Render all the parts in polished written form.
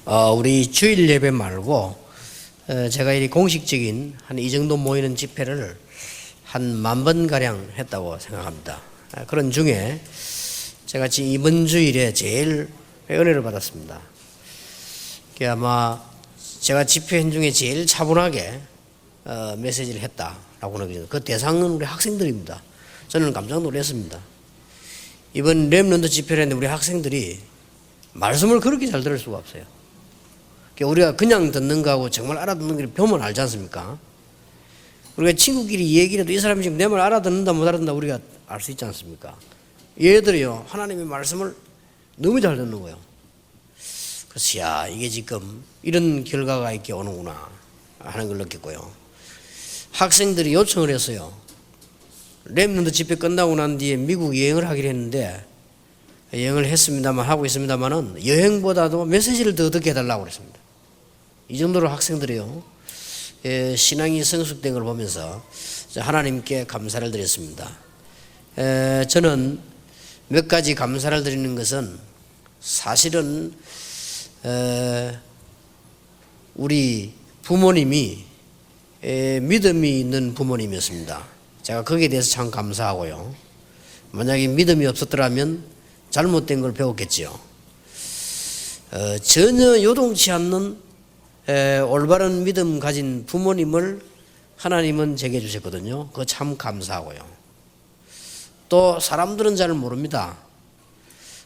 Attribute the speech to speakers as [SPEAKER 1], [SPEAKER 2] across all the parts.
[SPEAKER 1] 우리 주일 예배 말고 제가 이 공식적인 한 이 정도 모이는 집회를 한 10,000번 가량 했다고 생각합니다. 그런 중에 제가 지금 이번 주일에 제일 은혜를 받았습니다. 아마 제가 집회한 중에 제일 차분하게 메시지를 했다라고 느껴집니다. 그 대상은 우리 학생들입니다. 저는 깜짝 놀랐습니다. 이번 렘넌트 집회를 했는데 우리 학생들이 말씀을 그렇게 잘 들을 수가 없어요. 우리가 그냥 듣는 거하고 정말 알아듣는 게 보면 알지 않습니까? 우리가 친구끼리 얘기를 해도 이 사람이 지금 내 말 알아듣는다 못 알아듣는다 우리가 알 수 있지 않습니까? 얘들이요 하나님의 말씀을 너무 잘 듣는 거예요. 그래서 야 이게 지금 이런 결과가 이렇게 오는구나 하는 걸 느꼈고요. 학생들이 요청을 했어요. 렘넌트 집회 끝나고 난 뒤에 미국 여행을 하기로 했는데 여행을 했습니다만 하고 있습니다만은 여행보다도 메시지를 더 듣게 해달라고 그랬습니다. 이 정도로 학생들이요 신앙이 성숙된 걸 보면서 하나님께 감사를 드렸습니다. 저는 몇 가지 감사를 드리는 것은 사실은 우리 부모님이 믿음이 있는 부모님이었습니다. 제가 거기에 대해서 참 감사하고요. 만약에 믿음이 없었더라면 잘못된 걸 배웠겠지요. 전혀 요동치 않는 올바른 믿음 가진 부모님을 하나님은 제게 주셨거든요. 그거 참 감사하고요. 또 사람들은 잘 모릅니다.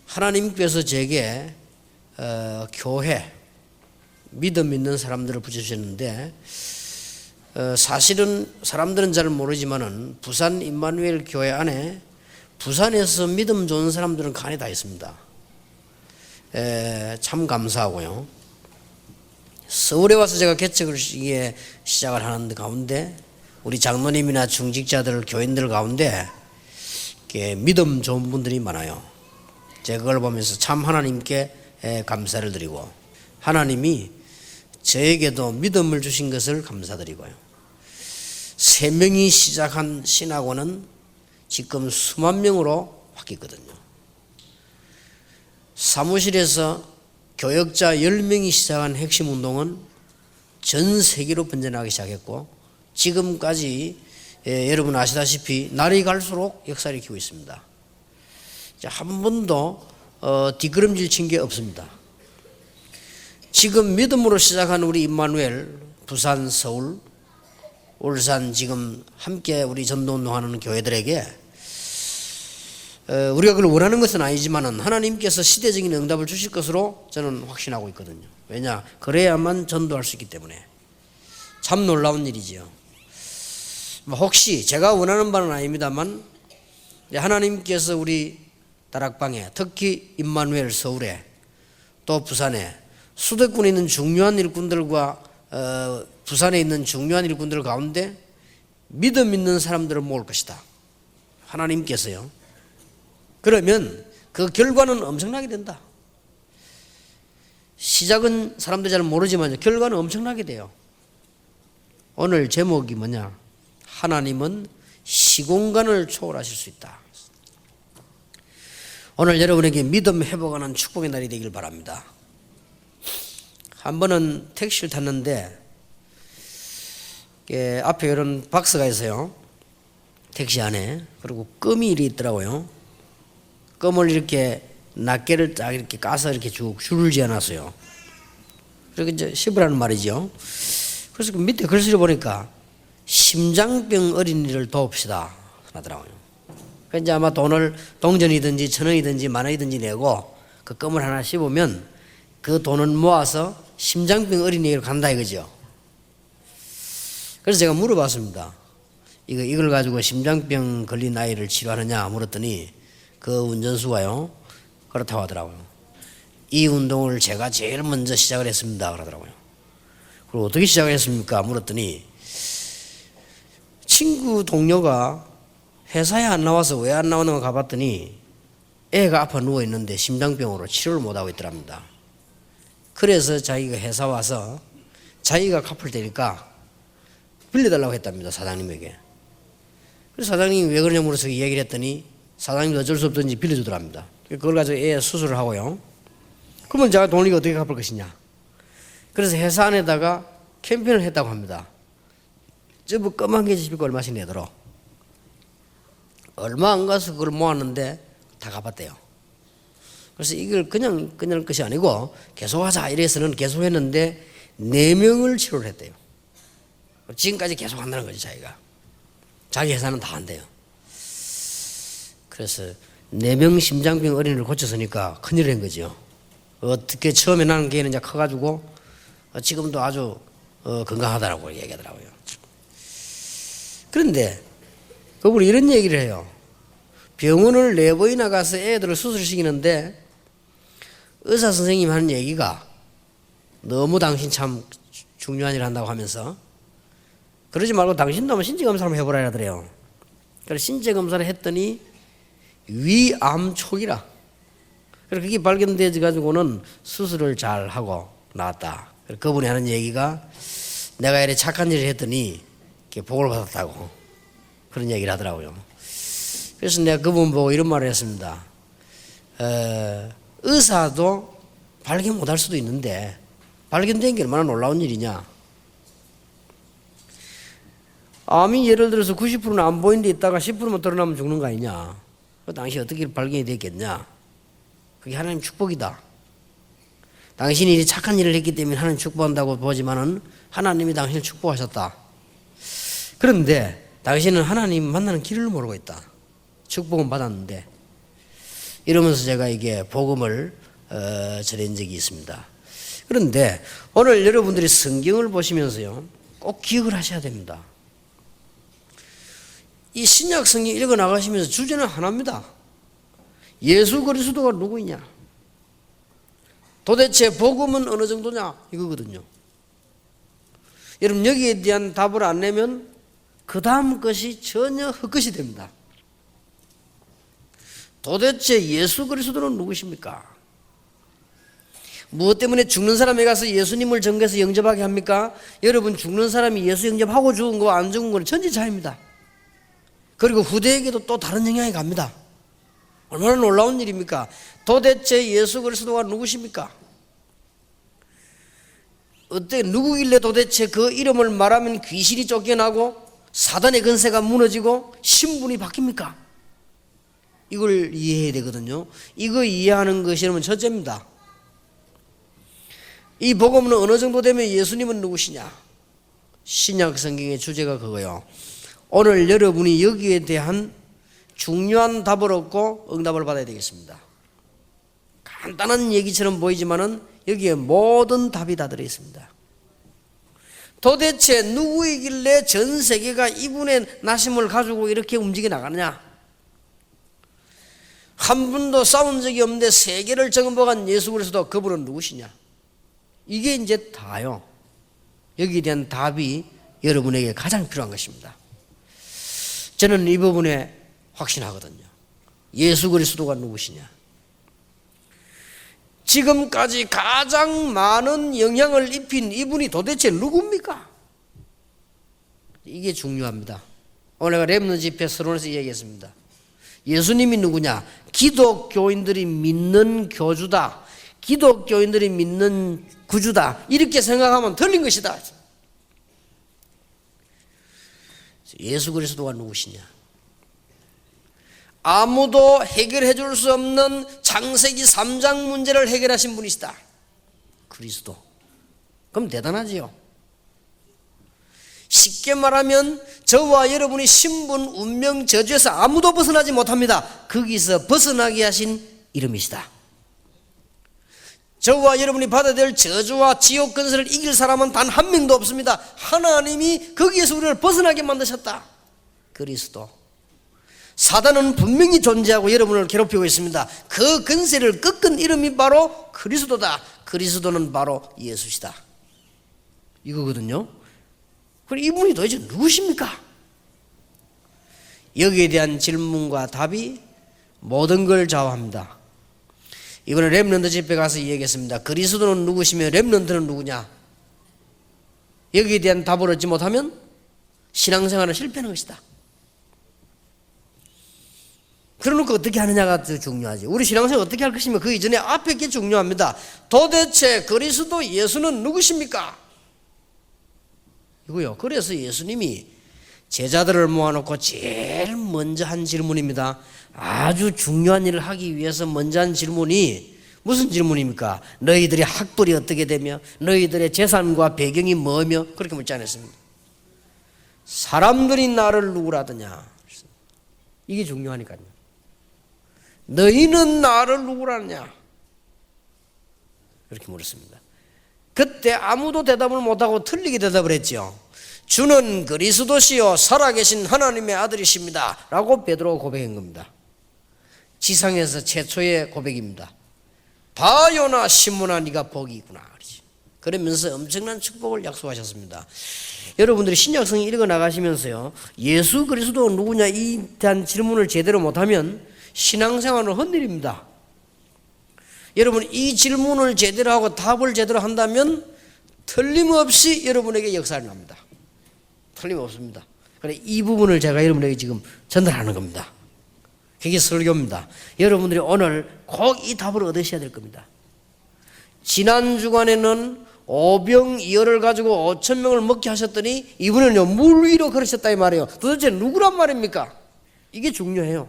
[SPEAKER 1] 하나님께서 제게 교회 믿음 있는 사람들을 붙여주셨는데 사실은 사람들은 잘 모르지만은 부산 임마누엘 교회 안에 부산에서 믿음 좋은 사람들은 간에 다 있습니다. 참 감사하고요. 서울에 와서 제가 개척을 시작을 하는 가운데 우리 장로님이나 중직자들 교인들 가운데 믿음 좋은 분들이 많아요. 제가 그걸 보면서 참 하나님께 감사를 드리고 하나님이 저에게도 믿음을 주신 것을 감사드리고요. 3명이 시작한 신학원은 지금 수만 명으로 바뀌었거든요. 사무실에서 교역자 10명이 시작한 핵심 운동은 전 세계로 번져나가기 시작했고 지금까지 여러분 아시다시피 날이 갈수록 역사를 일으키고 있습니다. 한 번도 뒷걸음질 친 게 없습니다. 지금 믿음으로 시작한 우리 임마누엘 부산, 서울, 울산 지금 함께 우리 전도운동하는 교회들에게 우리가 그걸 원하는 것은 아니지만 하나님께서 시대적인 응답을 주실 것으로 저는 확신하고 있거든요. 왜냐? 그래야만 전도할 수 있기 때문에 참 놀라운 일이지요. 혹시 제가 원하는 바는 아닙니다만 하나님께서 우리 다락방에 특히 임마누엘 서울에 또 부산에 수도권에 있는 중요한 일꾼들과 부산에 있는 중요한 일꾼들 가운데 믿음 있는 사람들을 모을 것이다. 하나님께서요. 그러면 그 결과는 엄청나게 된다. 시작은 사람들이 잘 모르지만 결과는 엄청나게 돼요. 오늘 제목이 뭐냐? 하나님은 시공간을 초월하실 수 있다. 오늘 여러분에게 믿음 회복하는 축복의 날이 되길 바랍니다. 한 번은 택시를 탔는데 앞에 이런 박스가 있어요. 택시 안에. 그리고 껌이 있더라고요. 껌을 이렇게 낱개를 딱 이렇게 까서 이렇게 쭉 줄을 지어놨어요. 그리고 이제 씹으라는 말이죠. 그래서 그 밑에 글씨를 보니까 심장병 어린이를 도웁시다 하더라고요. 그러니까 이제 아마 돈을 동전이든지 1,000원이든지 10,000원이든지 내고 그 껌을 하나 씹으면 그 돈을 모아서 심장병 어린이를 간다 이거죠. 그래서 제가 물어봤습니다. 이걸 가지고 심장병 걸린 아이를 치료하느냐 물었더니 그 운전수가요 그렇다고 하더라고요. 이 운동을 제가 제일 먼저 시작을 했습니다 그러더라고요. 그리고 어떻게 시작을 했습니까 물었더니 친구 동료가 회사에 안 나와서 왜 안 나오는가 가봤더니 애가 아파 누워있는데 심장병으로 치료를 못하고 있더랍니다. 그래서 자기가 회사 와서 자기가 갚을 테니까 빌려달라고 했답니다 사장님에게. 그래서 사장님이 왜 그러냐 물어서 얘기를 했더니 사장님이 어쩔 수 없든지 빌려주더랍니다. 그걸 가지고 애 수술을 하고요. 그러면 제가 돈을 어떻게 갚을 것이냐. 그래서 회사 안에다가 캠페인을 했다고 합니다. 저뭐 검은 게 집고 얼마씩 내도록. 얼마 안 가서 그걸 모았는데 다 갚았대요. 그래서 이걸 그냥 끝낼 것이 아니고 계속하자 이래서는 계속했는데 4명을 치료를 했대요. 지금까지 계속 한다는 거지 자기가. 자기 회사는 다 한대요. 그래서 4명 심장병 어린이를 고쳤으니까 큰일 난 거죠. 어떻게 처음에 나는 걔는 이제 커가지고 지금도 아주 건강하다라고 얘기하더라고요. 그런데 그분이 이런 얘기를 해요. 병원을 4번이나 가서 애들을 수술시키는데 의사 선생님이 하는 얘기가 너무 당신 참 중요한 일을 한다고 하면서 그러지 말고 당신도 한번 신체검사를 한번 해보라 하더래요. 그래서 신체검사를 했더니 위암 초기라. 그래서 그게 발견되어 가지고는 수술을 잘 하고 나왔다. 그분이 하는 얘기가 내가 이렇게 착한 일을 했더니 복을 받았다고 그런 얘기를 하더라고요. 그래서 내가 그분 보고 이런 말을 했습니다. 의사도 발견 못할 수도 있는데 발견된 게 얼마나 놀라운 일이냐. 암이 예를 들어서 90%는 안 보이는 데 있다가 10%만 드러나면 죽는 거 아니냐. 그 당시 어떻게 발견이 됐겠냐. 그게 하나님 축복이다. 당신이 이 착한 일을 했기 때문에 하나님 축복한다고 보지만은 하나님이 당신을 축복하셨다. 그런데 당신은 하나님 만나는 길을 모르고 있다. 축복은 받았는데. 이러면서 제가 이게 복음을 전한 적이 있습니다. 그런데 오늘 여러분들이 성경을 보시면서요, 꼭 기억을 하셔야 됩니다. 이 신약 성경 읽어 나가시면서 주제는 하나입니다. 예수 그리스도가 누구이냐? 도대체 복음은 어느 정도냐? 이거거든요. 여러분 여기에 대한 답을 안 내면 그 다음 것이 전혀 헛것이 됩니다. 도대체 예수 그리스도는 누구십니까? 무엇 때문에 죽는 사람에 가서 예수님을 전개해서 영접하게 합니까? 여러분 죽는 사람이 예수 영접하고 죽은 거 안 죽은 건 천지차이입니다. 그리고 후대에게도 또 다른 영향이 갑니다. 얼마나 놀라운 일입니까? 도대체 예수 그리스도가 누구십니까? 어때 누구길래 도대체 그 이름을 말하면 귀신이 쫓겨나고 사단의 권세가 무너지고 신분이 바뀝니까? 이걸 이해해야 되거든요. 이거 이해하는 것이 여러분 첫째입니다. 이 복음은 어느 정도 되면 예수님은 누구시냐? 신약 성경의 주제가 그거예요. 오늘 여러분이 여기에 대한 중요한 답을 얻고 응답을 받아야 되겠습니다. 간단한 얘기처럼 보이지만은 여기에 모든 답이 다 들어 있습니다. 도대체 누구이길래 전 세계가 이분의 나심을 가지고 이렇게 움직여 나가느냐? 한 분도 싸운 적이 없는데 세계를 정복한 예수 그리스도 그분은 누구시냐? 이게 이제 다요. 여기에 대한 답이 여러분에게 가장 필요한 것입니다. 저는 이 부분에 확신하거든요. 예수 그리스도가 누구시냐? 지금까지 가장 많은 영향을 입힌 이분이 도대체 누굽니까? 이게 중요합니다. 오늘 내가 렘넌트 집회 서론에서 얘기했습니다. 예수님이 누구냐? 기독교인들이 믿는 교주다. 기독교인들이 믿는 구주다. 이렇게 생각하면 틀린 것이다. 예수 그리스도가 누구시냐? 아무도 해결해 줄 수 없는 창세기 3장 문제를 해결하신 분이시다. 그리스도. 그럼 대단하지요. 쉽게 말하면 저와 여러분이 신분, 운명, 저주에서 아무도 벗어나지 못합니다. 거기서 벗어나게 하신 이름이시다. 저와 여러분이 받아야 될 저주와 지옥 근세를 이길 사람은 단 한 명도 없습니다. 하나님이 거기에서 우리를 벗어나게 만드셨다. 그리스도. 사단은 분명히 존재하고 여러분을 괴롭히고 있습니다. 그 근세를 꺾은 이름이 바로 그리스도다. 그리스도는 바로 예수시다. 이거거든요. 그럼 이분이 도대체 누구십니까? 여기에 대한 질문과 답이 모든 걸 좌우합니다. 이번에 렘넌트 집회 가서 얘기했습니다. 그리스도는 누구시며 렘넌트는 누구냐? 여기에 대한 답을 얻지 못하면 신앙생활은 실패하는 것이다. 그러니까 어떻게 하느냐가 더 중요하지. 우리 신앙생활 어떻게 할 것이며 그 이전에 앞에 게 중요합니다. 도대체 그리스도 예수는 누구십니까? 이거요. 그래서 예수님이 제자들을 모아놓고 제일 먼저 한 질문입니다. 아주 중요한 일을 하기 위해서 먼저 한 질문이 무슨 질문입니까? 너희들의 학벌이 어떻게 되며 너희들의 재산과 배경이 뭐며 그렇게 묻지 않았습니다. 사람들이 나를 누구라 하더냐. 이게 중요하니까요. 너희는 나를 누구라냐? 이렇게 물었습니다. 그때 아무도 대답을 못하고 틀리게 대답을 했죠. 주는 그리스도시요 살아계신 하나님의 아들이십니다 라고 베드로가 고백한 겁니다. 지상에서 최초의 고백입니다. 바요나 시몬아 네가 복이 있구나. 그러면서 엄청난 축복을 약속하셨습니다. 여러분들이 신약성경 읽어 나가시면서요, 예수 그리스도 누구냐 이 대한 질문을 제대로 못하면 신앙생활은 헛일입니다. 여러분 이 질문을 제대로 하고 답을 제대로 한다면 틀림없이 여러분에게 역사를 납니다. 틀림없습니다. 그래 이 부분을 제가 여러분에게 지금 전달하는 겁니다. 그게 설교입니다. 여러분들이 오늘 꼭 이 답을 얻으셔야 될 겁니다. 지난 주간에는 오병이어를 가지고 5,000명을 먹게 하셨더니 이번에는요 물 위로 걸으셨다 이 말이에요. 도대체 누구란 말입니까? 이게 중요해요.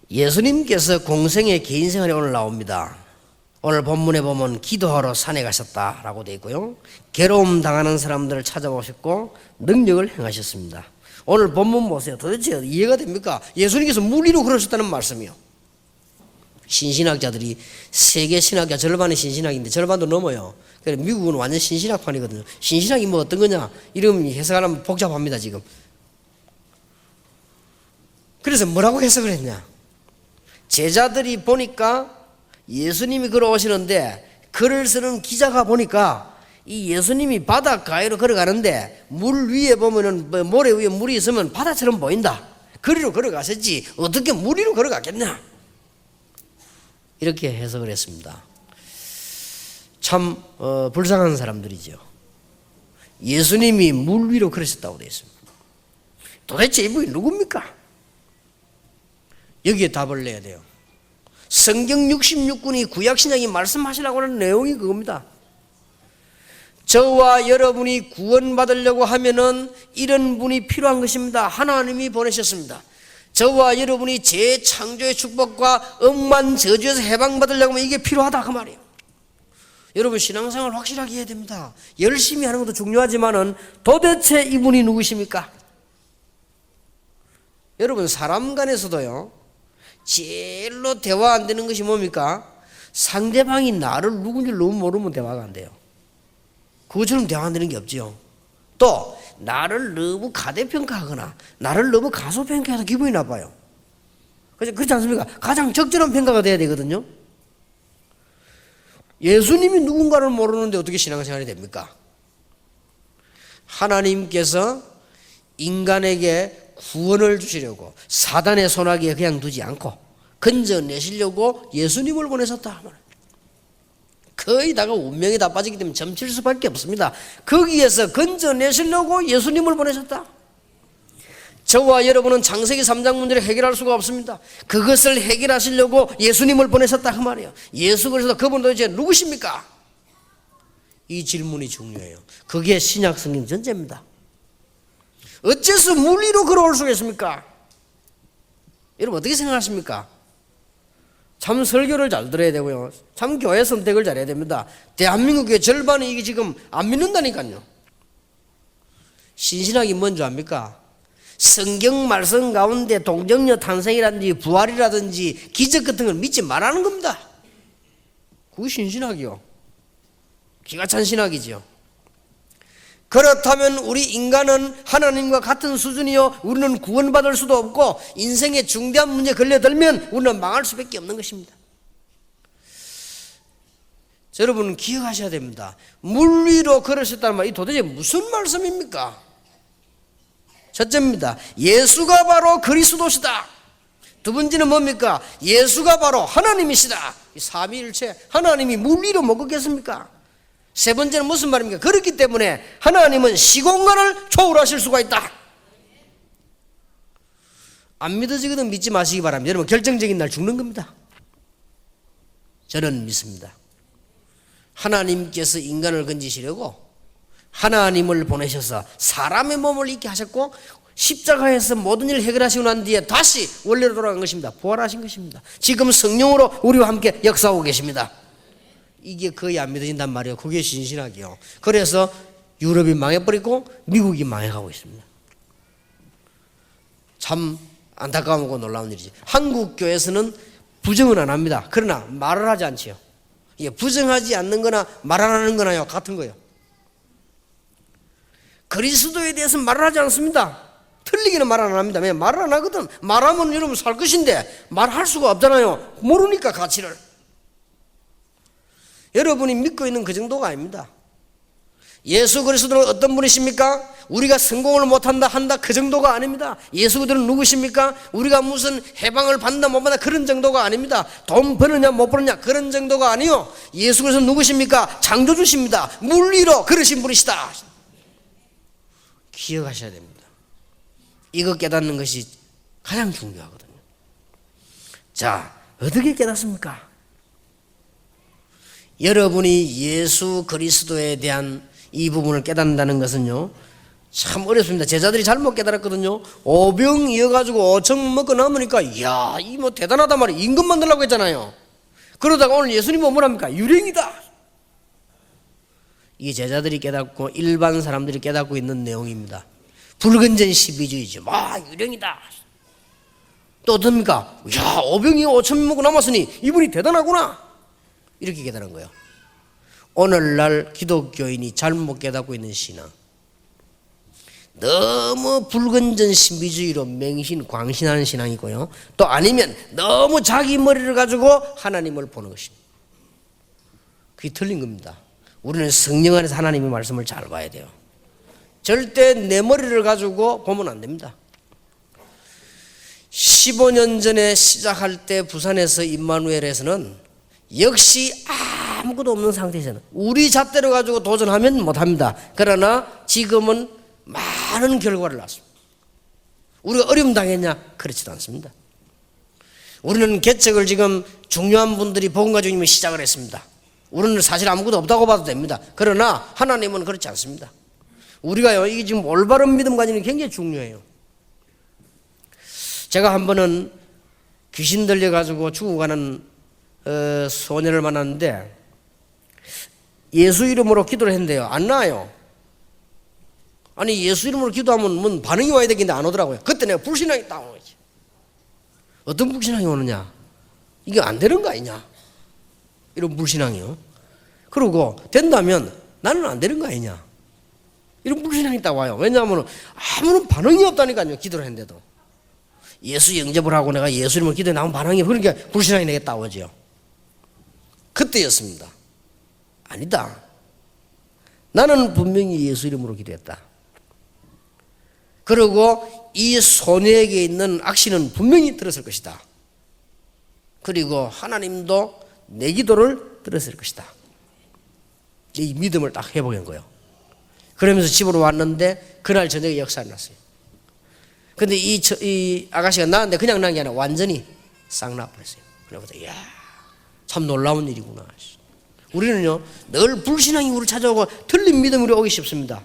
[SPEAKER 1] 예수님께서 공생의 개인생활이 오늘 나옵니다. 오늘 본문에 보면 기도하러 산에 가셨다라고 되어 있고요. 괴로움 당하는 사람들을 찾아보셨고 능력을 행하셨습니다. 오늘 본문 보세요. 도대체 이해가 됩니까? 예수님께서 물 위로 걸으셨다는 말씀이요. 신신학자들이 세계 신학자 절반이 신신학인데 절반도 넘어요. 그래서 미국은 완전 신신학판이거든요. 신신학이 뭐 어떤 거냐? 이름 해석하면 복잡합니다 지금. 그래서 뭐라고 해석을 했냐? 제자들이 보니까 예수님이 걸어오시는데 글을 쓰는 기자가 보니까 이 예수님이 바닷가로 걸어가는데 물 위에 보면은 모래 위에 물이 있으면 바다처럼 보인다. 그리로 걸어가셨지 어떻게 물 위로 걸어갔겠냐? 이렇게 해석을 했습니다. 참 불쌍한 사람들이죠. 예수님이 물 위로 걸으셨다고 되어 있습니다. 도대체 이분이 누굽니까? 여기에 답을 내야 돼요. 성경 66권이 구약신약이 말씀하시라고 하는 내용이 그겁니다. 저와 여러분이 구원받으려고 하면은 이런 분이 필요한 것입니다. 하나님이 보내셨습니다. 저와 여러분이 재창조의 축복과 억만 저주에서 해방받으려고 하면 이게 필요하다 그 말이에요. 여러분 신앙생활 확실하게 해야 됩니다. 열심히 하는 것도 중요하지만은 도대체 이분이 누구십니까? 여러분 사람 간에서도요 제일로 대화 안 되는 것이 뭡니까? 상대방이 나를 누군지 너무 모르면 대화가 안 돼요. 그것처럼 대화 안 되는 게 없죠. 또 나를 너무 가대평가하거나 나를 너무 가소평가해서 기분이 나빠요. 그렇지 않습니까? 가장 적절한 평가가 돼야 되거든요. 예수님이 누군가를 모르는데 어떻게 신앙생활이 됩니까? 하나님께서 인간에게 구원을 주시려고 사단의 손아귀에 그냥 두지 않고 건져내시려고 예수님을 보내셨다. 거의 다가 운명에 다 빠지기 때문에 점칠 수밖에 없습니다. 거기에서 건져내시려고 예수님을 보내셨다. 저와 여러분은 창세기 3장 문제를 해결할 수가 없습니다. 그것을 해결하시려고 예수님을 보내셨다 그 말이에요. 예수 그리스도 그분 도대체 누구십니까? 이 질문이 중요해요. 그게 신약 성경 전체입니다. 어째서 물 위로 걸어올 수가 있습니까? 여러분 어떻게 생각하십니까? 참 설교를 잘 들어야 되고요. 참 교회 선택을 잘해야 됩니다. 대한민국의 절반이 이게 지금 안 믿는다니까요. 신신학이 뭔지 압니까? 성경 말씀 가운데 동정녀 탄생이라든지 부활이라든지 기적 같은 걸 믿지 말라는 겁니다. 그게 신신학이요. 기가 찬 신학이죠. 그렇다면 우리 인간은 하나님과 같은 수준이요 우리는 구원받을 수도 없고 인생의 중대한 문제에 걸려들면 우리는 망할 수밖에 없는 것입니다. 여러분은 기억하셔야 됩니다. 물 위로 걸으셨다는 말이 도대체 무슨 말씀입니까? 첫째입니다. 예수가 바로 그리스도시다. 두 번째는 뭡니까? 예수가 바로 하나님이시다. 삼위일체 하나님이 물 위로 못 걷겠습니까? 세 번째는 무슨 말입니까? 그렇기 때문에 하나님은 시공간을 초월하실 수가 있다. 안 믿어지거든 믿지 마시기 바랍니다. 여러분 결정적인 날 죽는 겁니다. 저는 믿습니다. 하나님께서 인간을 건지시려고 하나님을 보내셔서 사람의 몸을 입게 하셨고 십자가에서 모든 일을 해결하시고 난 뒤에 다시 원래로 돌아간 것입니다. 부활하신 것입니다. 지금 성령으로 우리와 함께 역사하고 계십니다. 이게 거의 안 믿어진단 말이에요. 그게 신신하게요. 그래서 유럽이 망해버리고 미국이 망해가고 있습니다. 참 안타까우고 놀라운 일이지. 한국 교회에서는 부정은 안 합니다. 그러나 말을 하지 않지요. 이게 부정하지 않는 거나 말 안 하는 거나요 같은 거예요. 그리스도에 대해서 말을 하지 않습니다. 틀리기는 말 안 합니다. 왜 말을 안 하거든. 말하면 여러분 살 것인데 말할 수가 없잖아요. 모르니까 가치를. 여러분이 믿고 있는 그 정도가 아닙니다. 예수 그리스도는 어떤 분이십니까? 우리가 성공을 못한다 한다 그 정도가 아닙니다. 예수 그리스도는 누구십니까? 우리가 무슨 해방을 받는다 못 받는다 그런 정도가 아닙니다. 돈 버느냐 못 버느냐 그런 정도가 아니요. 예수 그리스도는 누구십니까? 창조주십니다. 물리로 그러신 분이시다. 기억하셔야 됩니다. 이거 깨닫는 것이 가장 중요하거든요. 자, 어떻게 깨닫습니까? 여러분이 예수 그리스도에 대한 이 부분을 깨닫는다는 것은요 참 어렵습니다. 제자들이 잘못 깨달았거든요. 오병 이어가지고 5천 먹고 남으니까 이야 이 뭐 대단하단 말이에요. 임금 만들라고 했잖아요. 그러다가 오늘 예수님은 뭐랍니까? 유령이다. 이게 제자들이 깨닫고 일반 사람들이 깨닫고 있는 내용입니다. 불건전 시비주의죠. 유령이다. 또 어떻습니까? 야 오병이 5천 먹고 남았으니 이분이 대단하구나. 이렇게 깨달은 거예요. 오늘날 기독교인이 잘못 깨닫고 있는 신앙, 너무 불건전 신비주의로 맹신 광신하는 신앙이고요. 또 아니면 너무 자기 머리를 가지고 하나님을 보는 것입니다. 그게 틀린 겁니다. 우리는 성령 안에서 하나님의 말씀을 잘 봐야 돼요. 절대 내 머리를 가지고 보면 안 됩니다. 15년 전에 시작할 때 부산에서 임마누엘에서는 역시 아무것도 없는 상태에서는 우리 잣대로 가지고 도전하면 못합니다. 그러나 지금은 많은 결과를 낳았습니다. 우리가 어려움 당했냐? 그렇지도 않습니다. 우리는 개척을 지금 중요한 분들이 복음 가지고 이미 시작을 했습니다. 우리는 사실 아무것도 없다고 봐도 됩니다. 그러나 하나님은 그렇지 않습니다. 우리가요 이게 지금 올바른 믿음 가지는 게 굉장히 중요해요. 제가 한 번은 귀신 들려가지고 죽어가는 소년을 만났는데 예수 이름으로 기도를 했는데요 안 나아요. 아니 예수 이름으로 기도하면 뭔 반응이 와야 되겠는데 안 오더라고요. 그때 내가 불신앙이 딱 오는 거지. 어떤 불신앙이 오느냐? 이게 안 되는 거 아니냐? 이런 불신앙이요. 그리고 된다면 나는 안 되는 거 아니냐? 이런 불신앙이 딱 와요. 왜냐하면 아무런 반응이 없다니까요. 기도를 했는데도 예수 영접을 하고 내가 예수 이름으로 기도해 나온 반응이 그러니까 불신앙이 내게 딱 오죠. 그때였습니다. 아니다. 나는 분명히 예수 이름으로 기도했다. 그리고 이 소녀에게 있는 악신은 분명히 들었을 것이다. 그리고 하나님도 내 기도를 들었을 것이다. 이 믿음을 딱 해보는 거예요. 그러면서 집으로 왔는데 그날 저녁에 역사가 났어요. 근데 이 아가씨가 나는데 그냥 난 게 아니라 완전히 싹 나버렸어요. 그래서 이야 참 놀라운 일이구나. 우리는요 늘 불신앙이 우리를 찾아오고 틀린 믿음으로 오기 쉽습니다.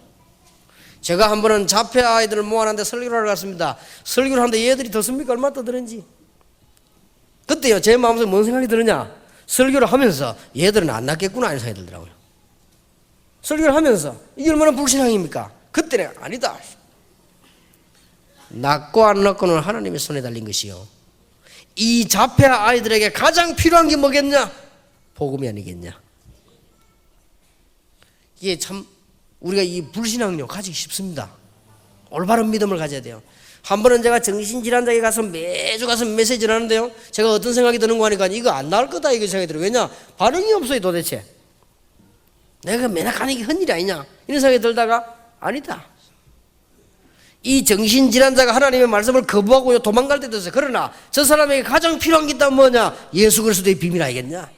[SPEAKER 1] 제가 한 번은 자폐 아이들을 모아놨는데 설교를 하러 갔습니다. 설교를 하는데 얘들이 듣습니까? 얼마나 떠드는지. 그때요 제 마음속에 뭔 생각이 드느냐, 설교를 하면서 얘들은 안 낫겠구나 하는 생각이 들더라고요. 설교를 하면서 이게 얼마나 불신앙입니까? 그때는 아니다. 낫고 안 낫고는 하나님의 손에 달린 것이요, 이 자폐 아이들에게 가장 필요한 게 뭐겠냐? 복음이 아니겠냐. 이게 참 우리가 이 불신앙요 가지기 쉽습니다. 올바른 믿음을 가져야 돼요. 한 번은 제가 정신질환자에 가서 매주 가서 메시지를 하는데요, 제가 어떤 생각이 드는 거 하니까 이거 안 나을 거다 이거 생각이 들어요. 왜냐? 반응이 없어요. 도대체 내가 맨날 가는 게 헛일이 아니냐 이런 생각이 들다가 아니다. 이 정신질환자가 하나님의 말씀을 거부하고 도망갈 때도 있어요. 그러나 저 사람에게 가장 필요한 게 있다면 뭐냐? 예수 그리스도의 비밀 알겠냐?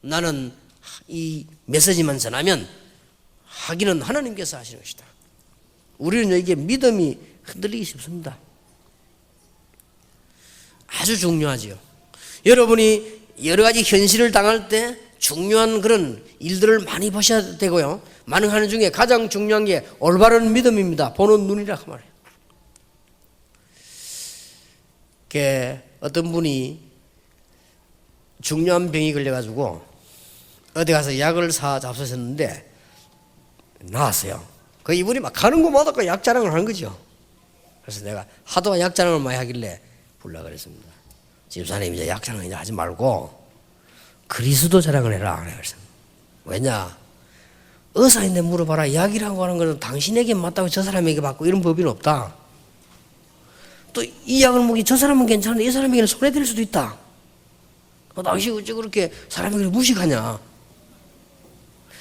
[SPEAKER 1] 나는 이 메시지만 전하면 하기는 하나님께서 하시는 것이다. 우리는 이게 믿음이 흔들리기 쉽습니다. 아주 중요하지요. 여러분이 여러 가지 현실을 당할 때 중요한 그런 일들을 많이 보셔야 되고요. 많은 하는 중에 가장 중요한 게 올바른 믿음입니다. 보는 눈이라 그 말이에요. 어떤 분이 중요한 병이 걸려가지고 어디 가서 약을 사 잡수셨는데 나았어요. 그 이분이 막 가는 곳마다 그 약 자랑을 하는 거죠. 그래서 내가 하도 약 자랑을 많이 하길래 불러 그랬습니다. 집사님 이제 약 자랑 이제 하지 말고 그리스도 자랑을 해라. 그래서 왜냐? 의사인데 물어봐라. 약이라고 하는 것은 당신에게 맞다고 저 사람에게 받고 이런 법은 없다. 또 이 약을 먹이 저 사람은 괜찮은데 이 사람에게는 손해될 수도 있다. 당신 어째 그렇게 사람에게 무식하냐?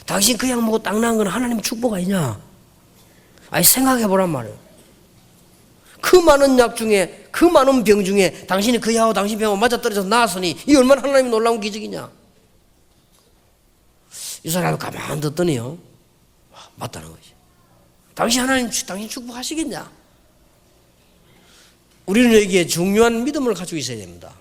[SPEAKER 1] 당신 그 약 먹고 딱 나은 건 하나님 축복 아니냐? 아니 생각해보란 말이에요. 그 많은 약 중에 그 많은 병 중에 당신이 그 약하고 당신 병하고 맞아떨어져서 나았으니 이 얼마나 하나님이 놀라운 기적이냐? 이 사람이 가만히 듣더니요 맞다는 거지. 당신 축복하시겠냐? 우리는 여기에 중요한 믿음을 가지고 있어야 됩니다.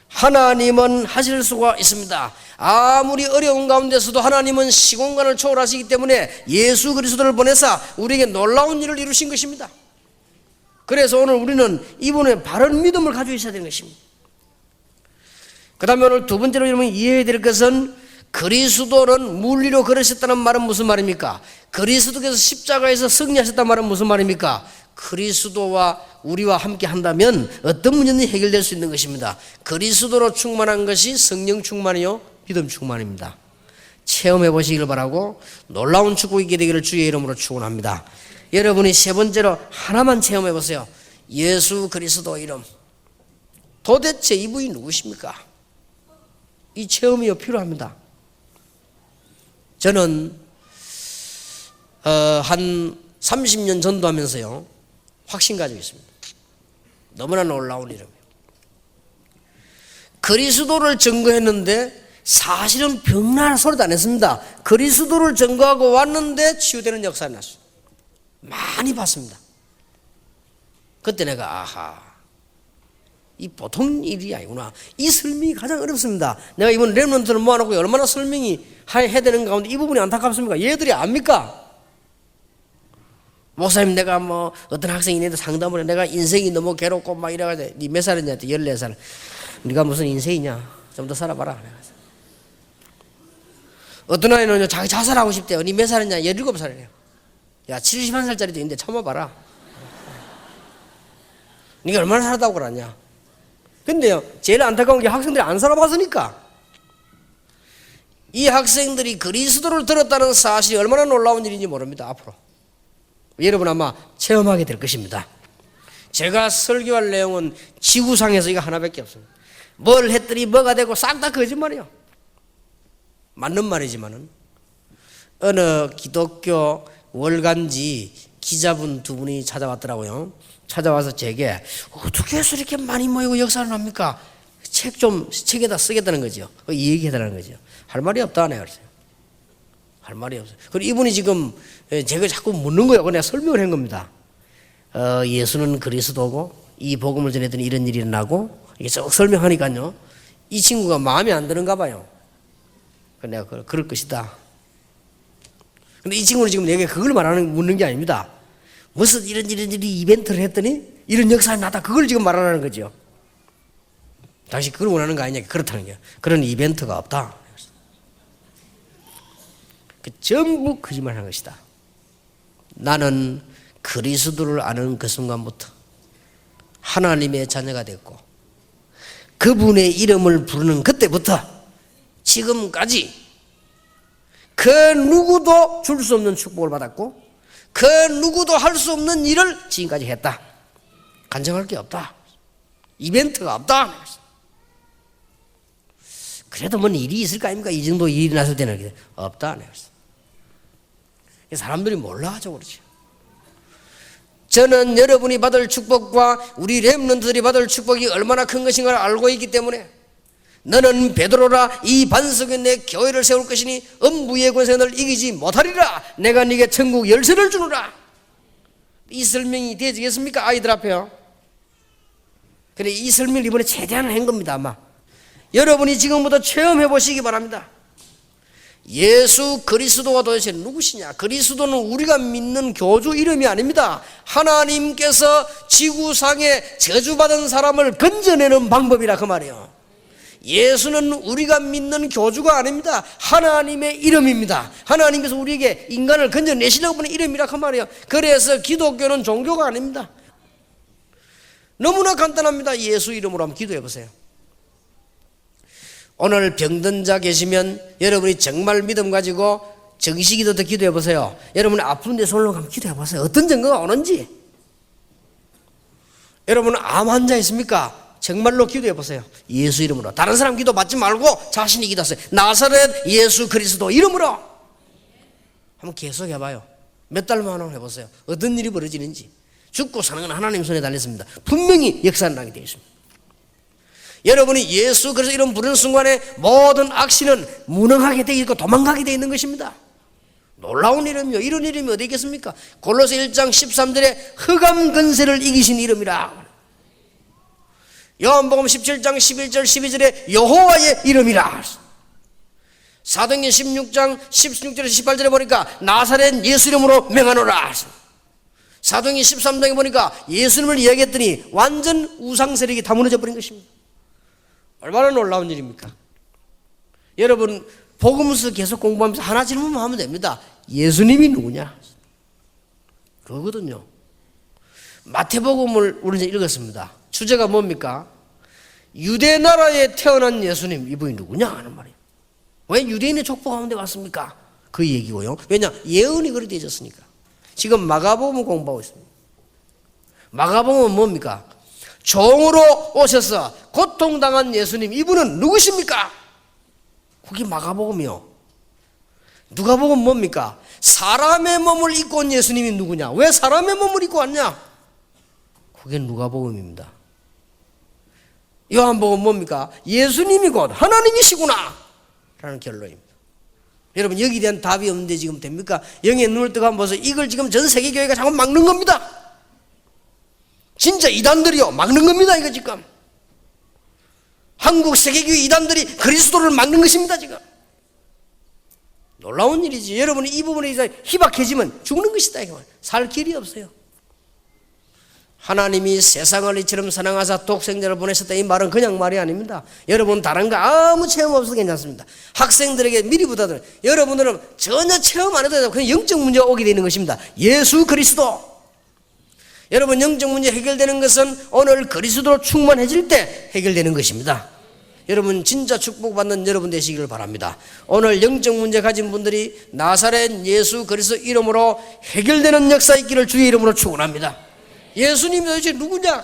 [SPEAKER 1] 하나님은 하실 수가 있습니다. 아무리 어려운 가운데서도 하나님은 시공간을 초월하시기 때문에 예수 그리스도를 보내사 우리에게 놀라운 일을 이루신 것입니다. 그래서 오늘 우리는 이분의 바른 믿음을 가지고 있어야 되는 것입니다. 그 다음에 오늘 두 번째로 여러분이 이해해야 될 것은 그리스도는 물리로 걸으셨다는 말은 무슨 말입니까? 그리스도께서 십자가에서 승리하셨다는 말은 무슨 말입니까? 그리스도와 우리와 함께 한다면 어떤 문제는 해결될 수 있는 것입니다. 그리스도로 충만한 것이 성령 충만이요 믿음 충만입니다. 체험해 보시기를 바라고 놀라운 축복이 있게 되기를 주의 이름으로 축원합니다. 여러분이 세 번째로 하나만 체험해 보세요. 예수 그리스도 이름. 도대체 이분이 누구십니까? 이 체험이 필요합니다. 저는 한 30년 전도하면서요 확신 가지고 있습니다. 너무나 놀라운 이름이에요. 그리스도를 증거했는데 사실은 병날 소리도 안 했습니다. 그리스도를 증거하고 왔는데 치유되는 역사가 났어요. 많이 봤습니다. 그때 내가 아하, 이 보통 일이 아니구나. 이 설명이 가장 어렵습니다. 내가 이번 렘넌트를 모아놓고 얼마나 설명이 해야 되는 가운데 이 부분이 안타깝습니까? 얘들이 압니까? 목사님 내가 뭐 어떤 학생이 있는데 상담을 해. 내가 인생이 너무 괴롭고 막 이래가지고 니 몇 살이냐? 14살. 네가 무슨 인생이냐? 좀 더 살아봐라. 어떤 아이는 자기 자살하고 싶대요. 니 몇 살이냐? 17살이래요. 야 71살짜리도 있는데 참아봐라. 네가 얼마나 살았다고 그러냐? 근데요 제일 안타까운 게 학생들이 안 살아봤으니까. 이 학생들이 그리스도를 들었다는 사실이 얼마나 놀라운 일인지 모릅니다. 앞으로 여러분 아마 체험하게 될 것입니다. 제가 설교할 내용은 지구상에서 이거 하나밖에 없습니다. 뭘 했더니 뭐가 되고 싹 다 거짓말이에요. 맞는 말이지만은 어느 기독교 월간지 기자분 두 분이 찾아왔더라고요. 찾아와서 제게 어떻게 해서 이렇게 많이 모이고 역사를 합니까? 책에다 쓰겠다는 거죠. 이 얘기해달라는 거죠. 할 말이 없다 내가 그랬어요. 할 말이 없어요. 그리고 이분이 지금 제가 자꾸 묻는 거예요. 내가 설명을 한 겁니다. 예수는 그리스도고 이 복음을 전했더니 이런 일이 일어나고 이게 쭉 설명하니까요. 이 친구가 마음에 안 드는가 봐요. 내가 그럴 것이다. 근데 이 친구는 지금 내게 그걸 묻는 게 아닙니다. 무슨 이런 이벤트를 했더니 이런 역사가 나다. 그걸 지금 말하는 거죠. 당신 그걸 원하는 거 아니냐? 그렇다는 거예요. 그런 이벤트가 없다. 전부 거짓말하는 것이다. 나는 그리스도를 아는 그 순간부터 하나님의 자녀가 됐고 그분의 이름을 부르는 그때부터 지금까지 그 누구도 줄 수 없는 축복을 받았고 그 누구도 할 수 없는 일을 지금까지 했다. 간증할 게 없다. 이벤트가 없다. 그래도 뭔 일이 있을 거 아닙니까? 이 정도 일이 났을 때는 없다. 사람들이 몰라가지고 그러지. 저는 여러분이 받을 축복과 우리 렘넌트들이 받을 축복이 얼마나 큰 것인가를 알고 있기 때문에 너는 베드로라 이 반석에 내 교회를 세울 것이니 음부의 권세가 너를 이기지 못하리라. 내가 네게 천국 열쇠를 주노라. 이 설명이 되어지겠습니까? 아이들 앞에요. 그래 이 설명을 이번에 최대한 한 겁니다. 아마 여러분이 지금부터 체험해 보시기 바랍니다. 예수 그리스도가 도대체 누구시냐? 그리스도는 우리가 믿는 교주 이름이 아닙니다. 하나님께서 지구상에 저주받은 사람을 건져내는 방법이라 그 말이에요. 예수는 우리가 믿는 교주가 아닙니다. 하나님의 이름입니다. 하나님께서 우리에게 인간을 건져내시려고 하는 이름이라 그 말이에요. 그래서 기독교는 종교가 아닙니다. 너무나 간단합니다. 예수 이름으로 한번 기도해 보세요. 오늘 병든 자 계시면 여러분이 정말 믿음 가지고 정식기도도 기도해 보세요. 여러분 아픈데 손을 한번 기도해 보세요. 어떤 증거가 오는지. 여러분 암 환자 있습니까? 정말로 기도해 보세요. 예수 이름으로. 다른 사람 기도 받지 말고 자신이 기도하세요. 나사렛 예수 그리스도 이름으로. 한번 계속 해봐요. 몇 달만 해보세요. 어떤 일이 벌어지는지. 죽고 사는 건 하나님 손에 달렸습니다. 분명히 역사는 나게 되어 있습니다. 여러분이 예수 그리스도 이름 부르는 순간에 모든 악신은 무능하게 되어 있고 도망가게 되어 있는 것입니다. 놀라운 이름이요. 이런 이름이 어디 있겠습니까? 골로새 1장 13절에 흑암 근세를 이기신 이름이라. 요한복음 17장 11절 12절에 여호와의 이름이라. 사도행전 16장 16절에서 18절에 보니까 나사렛 예수 이름으로 명하노라. 사도행전 13장에 보니까 예수님을 이야기했더니 완전 우상 세력이 다 무너져 버린 것입니다. 얼마나 놀라운 일입니까? 여러분 복음서 계속 공부하면서 하나 질문만 하면 됩니다. 예수님이 누구냐? 그거거든요. 마태복음을 우리는 읽었습니다. 주제가 뭡니까? 유대 나라에 태어난 예수님, 이분이 누구냐 하는 말이에요. 왜 유대인의 족보 가운데 왔습니까? 그 얘기고요. 왜냐? 예언이 그렇게 되어졌으니까. 지금 마가복음을 공부하고 있습니다. 마가복음은 뭡니까? 종으로 오셔서 고통당한 예수님, 이분은 누구십니까? 그게 마가복음이요. 누가복음 뭡니까? 사람의 몸을 입고 온 예수님이 누구냐? 왜 사람의 몸을 입고 왔냐? 그게 누가복음입니다. 요한복음 뭡니까? 예수님이 곧 하나님이시구나 라는 결론입니다. 여러분 여기에 대한 답이 없는데 지금 됩니까? 영의 눈을 뜨고 한번 보세요. 이걸 지금 전 세계교회가 자꾸 막는 겁니다. 진짜 이단들이요 막는 겁니다. 이거 지금 한국 세계교회 이단들이 그리스도를 막는 것입니다. 지금 놀라운 일이지. 여러분이 이 부분에 대해서 희박해지면 죽는 것이다. 이거 살 길이 없어요. 하나님이 세상을 이처럼 사랑하사 독생자를 보내셨다, 이 말은 그냥 말이 아닙니다. 여러분 다른 거 아무 체험 없어도 괜찮습니다. 학생들에게 미리 부탁드려요. 여러분들은 전혀 체험 안 해도 돼요. 그냥 영적 문제가 오게 되는 것입니다. 예수 그리스도. 여러분 영적 문제 해결되는 것은 오늘 그리스도로 충만해질 때 해결되는 것입니다. 여러분 진짜 축복받는 여러분 되시기를 바랍니다. 오늘 영적 문제 가진 분들이 나사렛 예수 그리스도 이름으로 해결되는 역사 있기를 주의 이름으로 축원합니다. 예수님이 도대체 누구냐?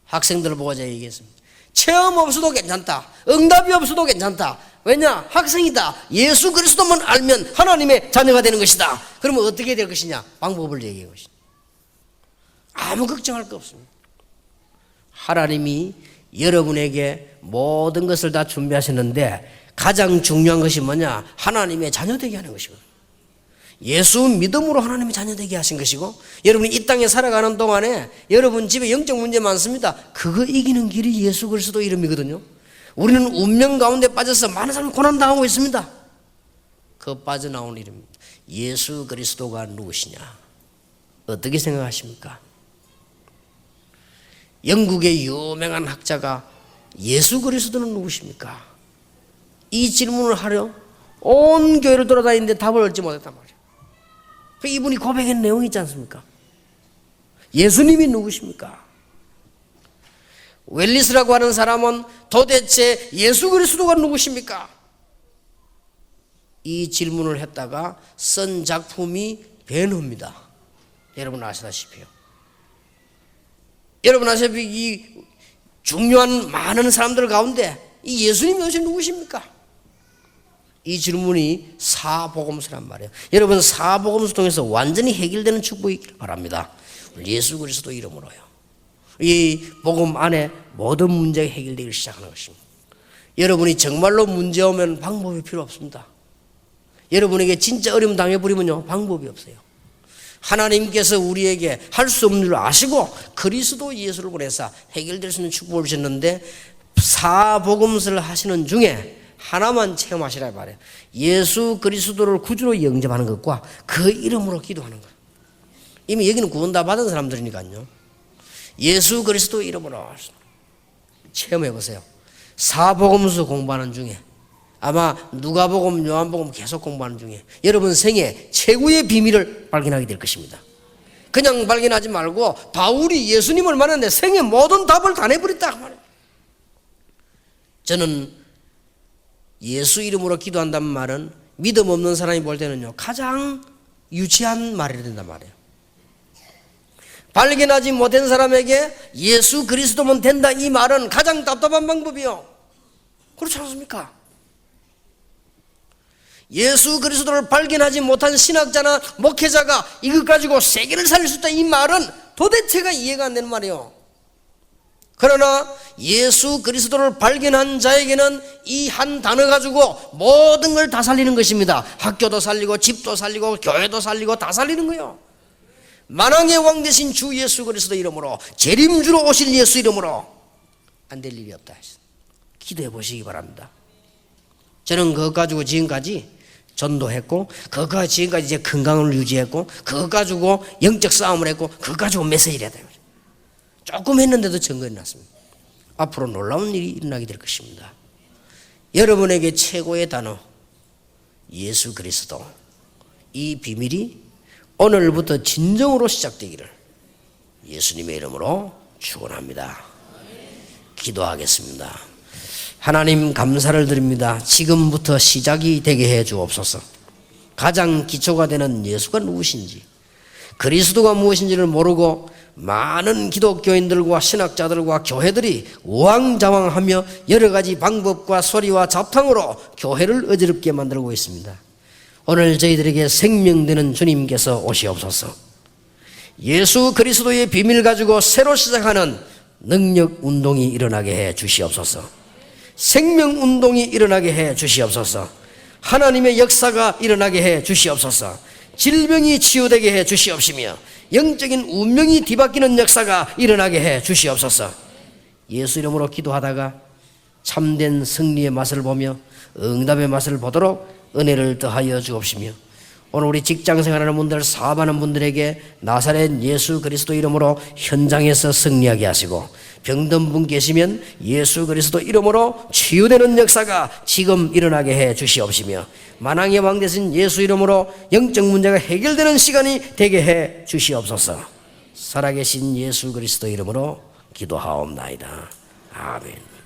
[SPEAKER 1] 학생들을 보고 제가 얘기했습니다. 체험 없어도 괜찮다. 응답이 없어도 괜찮다. 왜냐? 학생이다. 예수 그리스도만 알면 하나님의 자녀가 되는 것이다. 그러면 어떻게 될 것이냐? 방법을 얘기해 것이다. 아무 걱정할 거 없습니다. 하나님이 여러분에게 모든 것을 다 준비하셨는데 가장 중요한 것이 뭐냐? 하나님의 자녀 되게 하는 것이거든요. 예수 믿음으로 하나님의 자녀 되게 하신 것이고, 여러분이 이 땅에 살아가는 동안에 여러분 집에 영적 문제 많습니다. 그거 이기는 길이 예수 그리스도 이름이거든요. 우리는 운명 가운데 빠져서 많은 사람이 고난당하고 있습니다. 그 빠져나온 이름입니다. 예수 그리스도가 누구시냐? 어떻게 생각하십니까? 영국의 유명한 학자가 예수 그리스도는 누구십니까? 이 질문을 하려 온 교회를 돌아다니는데 답을 얻지 못했단 말이에요. 이분이 고백한 내용이 있지 않습니까? 예수님이 누구십니까? 웰리스라고 하는 사람은 도대체 예수 그리스도가 누구십니까? 이 질문을 했다가 쓴 작품이 베너입니다. 여러분 아시다시피요. 여러분 아시다시피 이 중요한 많은 사람들 가운데 이 예수님이 도대체 누구십니까? 이 질문이 사복음서란 말이에요. 여러분 사복음서 통해서 완전히 해결되는 축복이 있기를 바랍니다. 예수 그리스도 이름으로요. 이 복음 안에 모든 문제가 해결되기 시작하는 것입니다. 여러분이 정말로 문제 오면 방법이 필요 없습니다. 여러분에게 진짜 어려움 당해버리면요 방법이 없어요. 하나님께서 우리에게 할 수 없는 줄 아시고 그리스도 예수를 보내사 해결될 수 있는 축복을 주셨는데 사복음서를 하시는 중에 하나만 체험하시라 말이에요. 예수 그리스도를 구주로 영접하는 것과 그 이름으로 기도하는 것. 이미 여기는 구원 다 받은 사람들이니까요. 예수 그리스도 이름으로 체험해 보세요. 사복음서 공부하는 중에 아마 누가복음, 요한복음 계속 공부하는 중에 여러분 생애 최고의 비밀을 발견하게 될 것입니다. 그냥 발견하지 말고 바울이 예수님을 만났는데 생애 모든 답을 다 내버렸다 말이에요. 저는 예수 이름으로 기도한다는 말은 믿음 없는 사람이 볼 때는요 가장 유치한 말이 된단 말이에요. 발견하지 못한 사람에게 예수 그리스도면 된다 이 말은 가장 답답한 방법이요. 그렇지 않습니까? 예수 그리스도를 발견하지 못한 신학자나 목회자가 이것 가지고 세계를 살릴 수 있다 이 말은 도대체가 이해가 안 되는 말이에요. 그러나 예수 그리스도를 발견한 자에게는 이 한 단어 가지고 모든 걸 다 살리는 것입니다. 학교도 살리고 집도 살리고 교회도 살리고 다 살리는 거예요. 만왕의 왕 되신 주 예수 그리스도 이름으로 재림주로 오실 예수 이름으로 안 될 일이 없다. 기도해 보시기 바랍니다. 저는 그것 가지고 지금까지 전도했고 그것 가지고 지금까지 이제 건강을 유지했고 그것 가지고 영적 싸움을 했고 그것 가지고 메시지를 해야 됩니다. 조금 했는데도 증거가 났습니다. 앞으로 놀라운 일이 일어나게 될 것입니다. 여러분에게 최고의 단어 예수 그리스도 이 비밀이 오늘부터 진정으로 시작되기를 예수님의 이름으로 축원합니다. 기도하겠습니다. 하나님 감사를 드립니다. 지금부터 시작이 되게 해 주옵소서. 가장 기초가 되는 예수가 누구신지 그리스도가 무엇인지를 모르고 많은 기독교인들과 신학자들과 교회들이 우왕좌왕하며 여러 가지 방법과 소리와 잡탕으로 교회를 어지럽게 만들고 있습니다. 오늘 저희들에게 생명되는 주님께서 오시옵소서. 예수 그리스도의 비밀 가지고 새로 시작하는 능력 운동이 일어나게 해 주시옵소서. 생명 운동이 일어나게 해 주시옵소서. 하나님의 역사가 일어나게 해 주시옵소서. 질병이 치유되게 해 주시옵시며 영적인 운명이 뒤바뀌는 역사가 일어나게 해 주시옵소서. 예수 이름으로 기도하다가 참된 승리의 맛을 보며 응답의 맛을 보도록 은혜를 더하여 주옵시며 오늘 우리 직장생활하는 분들 사업하는 분들에게 나사렛 예수 그리스도 이름으로 현장에서 승리하게 하시고 병든 분 계시면 예수 그리스도 이름으로 치유되는 역사가 지금 일어나게 해 주시옵시며 만왕의 왕 되신 예수 이름으로 영적 문제가 해결되는 시간이 되게 해 주시옵소서. 살아계신 예수 그리스도 이름으로 기도하옵나이다. 아멘.